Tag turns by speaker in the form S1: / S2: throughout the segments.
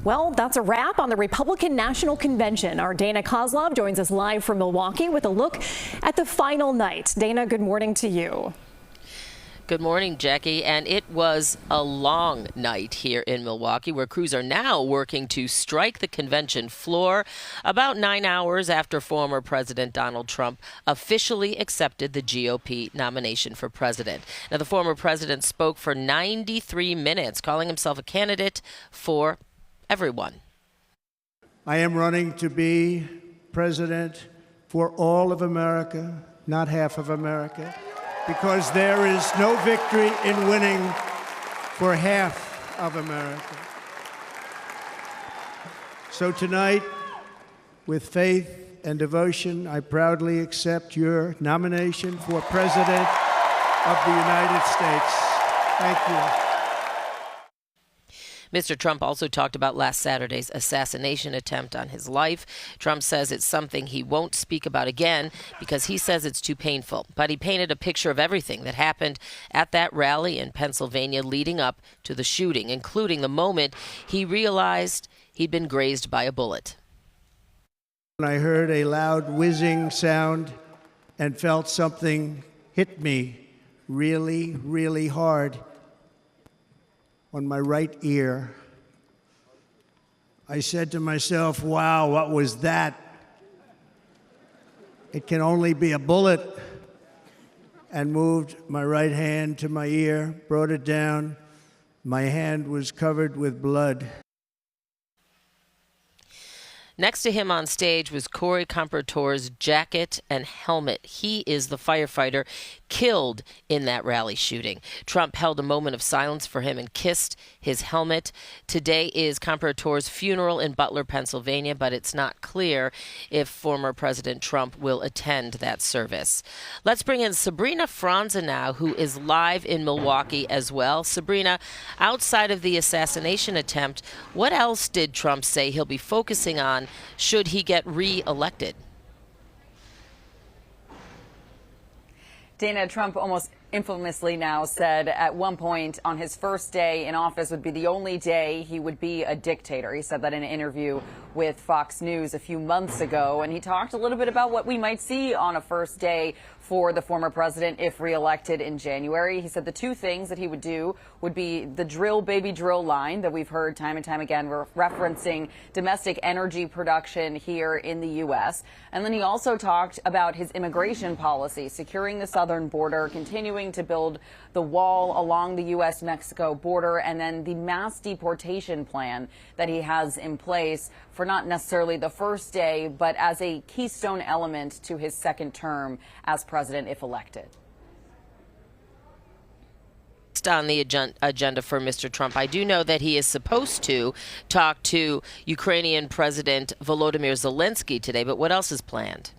S1: Well, that's a wrap on the Republican National Convention. Our Dana Kozlov joins us live from Milwaukee with a look at the final night. Dana, good morning to you.
S2: Good morning, Jackie. And it was a long night here in Milwaukee, where crews are now working to strike the convention floor about 9 hours after former President Donald Trump officially accepted the GOP nomination for president. Now, the former president spoke for 93 minutes, calling himself a candidate for everyone.
S3: I am running to be president for all of America, not half of America, because there is no victory in winning for half of America. So tonight, with faith and devotion, I proudly accept your nomination for President of the United States. Thank you.
S2: Mr. Trump also talked about last Saturday's assassination attempt on his life. Trump says it's something he won't speak about again because he says it's too painful. But he painted a picture of everything that happened at that rally in Pennsylvania leading up to the shooting, including the moment he realized he'd been grazed by a bullet.
S3: I heard a loud whizzing sound and felt something hit me really, really hard on my right ear. I said to myself, wow, what was that? It can only be a bullet. And moved my right hand to my ear, brought it down. My hand was covered with blood.
S2: Next to him on stage was Corey Comperatore's jacket and helmet. He is the firefighter killed in that rally shooting. Trump held a moment of silence for him and kissed his helmet. Today is Comperatore's funeral in Butler, Pennsylvania, but it's not clear if former President Trump will attend that service. Let's bring in Sabrina Franza now, who is live in Milwaukee as well. Sabrina, outside of the assassination attempt, what else did Trump say he'll be focusing on should he get re-elected?
S4: Dana, Trump almost infamously now said at one point on his first day in office would be the only day he would be a dictator. He said that in an interview with Fox News a few months ago, and he talked a little bit about what we might see on a first day for the former president if reelected in January. He said the two things that he would do would be the drill, baby, drill line that we've heard time and time again, referencing domestic energy production here in the U.S. And then he also talked about his immigration policy, securing the southern border, continuing to build the wall along the U.S.-Mexico border, and then the mass deportation plan that he has in place for not necessarily the first day, but as a keystone element to his second term as president if elected.
S2: On the agenda for Mr. Trump, I do know that he is supposed to talk to Ukrainian President Volodymyr Zelensky today, but what else is planned?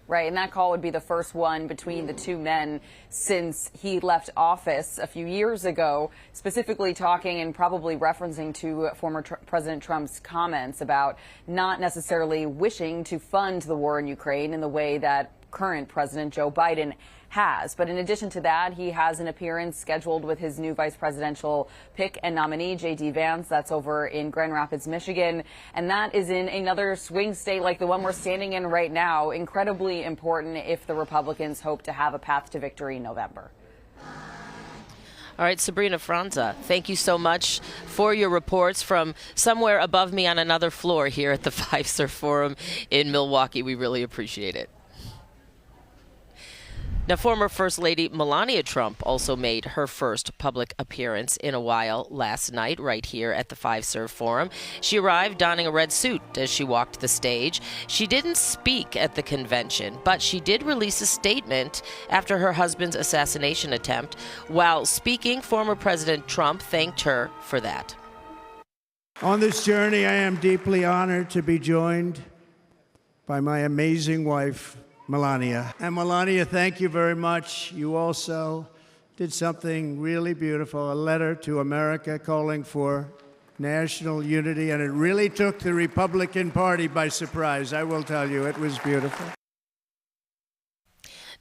S4: Right, and that call would be the first one between the two men since he left office a few years ago, specifically talking and probably referencing to former President Trump's comments about not necessarily wishing to fund the war in Ukraine in the way that current President Joe Biden has. But in addition to that, he has an appearance scheduled with his new vice presidential pick and nominee, J.D. Vance. That's over in Grand Rapids, Michigan. And that is in another swing state like the one we're standing in right now. Incredibly important if the Republicans hope to have a path to victory in November.
S2: All right, Sabrina Franza, thank you so much for your reports from somewhere above me on another floor here at the Five Star Forum in Milwaukee. We really appreciate it. Now, former First Lady Melania Trump also made her first public appearance in a while last night right here at the Five Star Forum. She arrived donning a red suit as she walked the stage. She didn't speak at the convention, but she did release a statement after her husband's assassination attempt. While speaking, former President Trump thanked her for that.
S3: On this journey, I am deeply honored to be joined by my amazing wife, Melania. And Melania, thank you very much. You also did something really beautiful, a letter to America calling for national unity, and it really took the Republican Party by surprise. I will tell you, it was beautiful.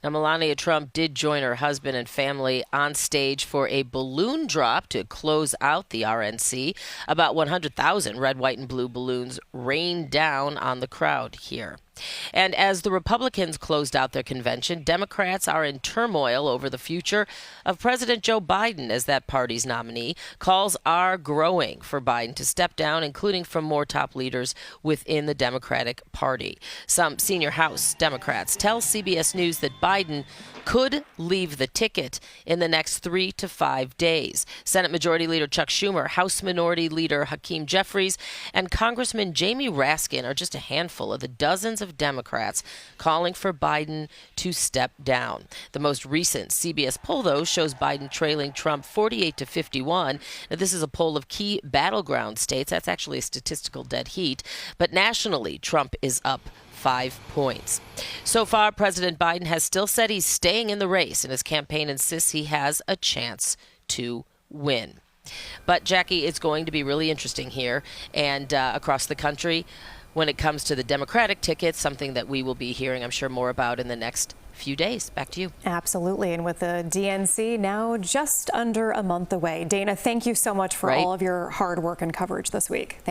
S2: Now, Melania Trump did join her husband and family on stage for a balloon drop to close out the RNC. About 100,000 red, white, and blue balloons rained down on the crowd here. And as the Republicans closed out their convention, Democrats are in turmoil over the future of President Joe Biden as that party's nominee. Calls are growing for Biden to step down, including from more top leaders within the Democratic Party. Some senior House Democrats tell CBS News that Biden could leave the ticket in the next 3 to 5 days. Senate Majority Leader Chuck Schumer, House Minority Leader Hakeem Jeffries, and Congressman Jamie Raskin are just a handful of the dozens of Democrats calling for Biden to step down. The most recent CBS poll, though, shows Biden trailing Trump 48 to 51. Now, this is a poll of key battleground states. That's actually a statistical dead heat. But nationally, Trump is up 5 points. So far, President Biden has still said he's staying in the race, and his campaign insists he has a chance to win. But, Jackie, it's going to be really interesting here and across the country when it comes to the Democratic ticket, something that we will be hearing, I'm sure, more about in the next few days. Back to you.
S1: Absolutely. And with the DNC now just under a month away. Dana, thank you so much for all of your hard work and coverage this week.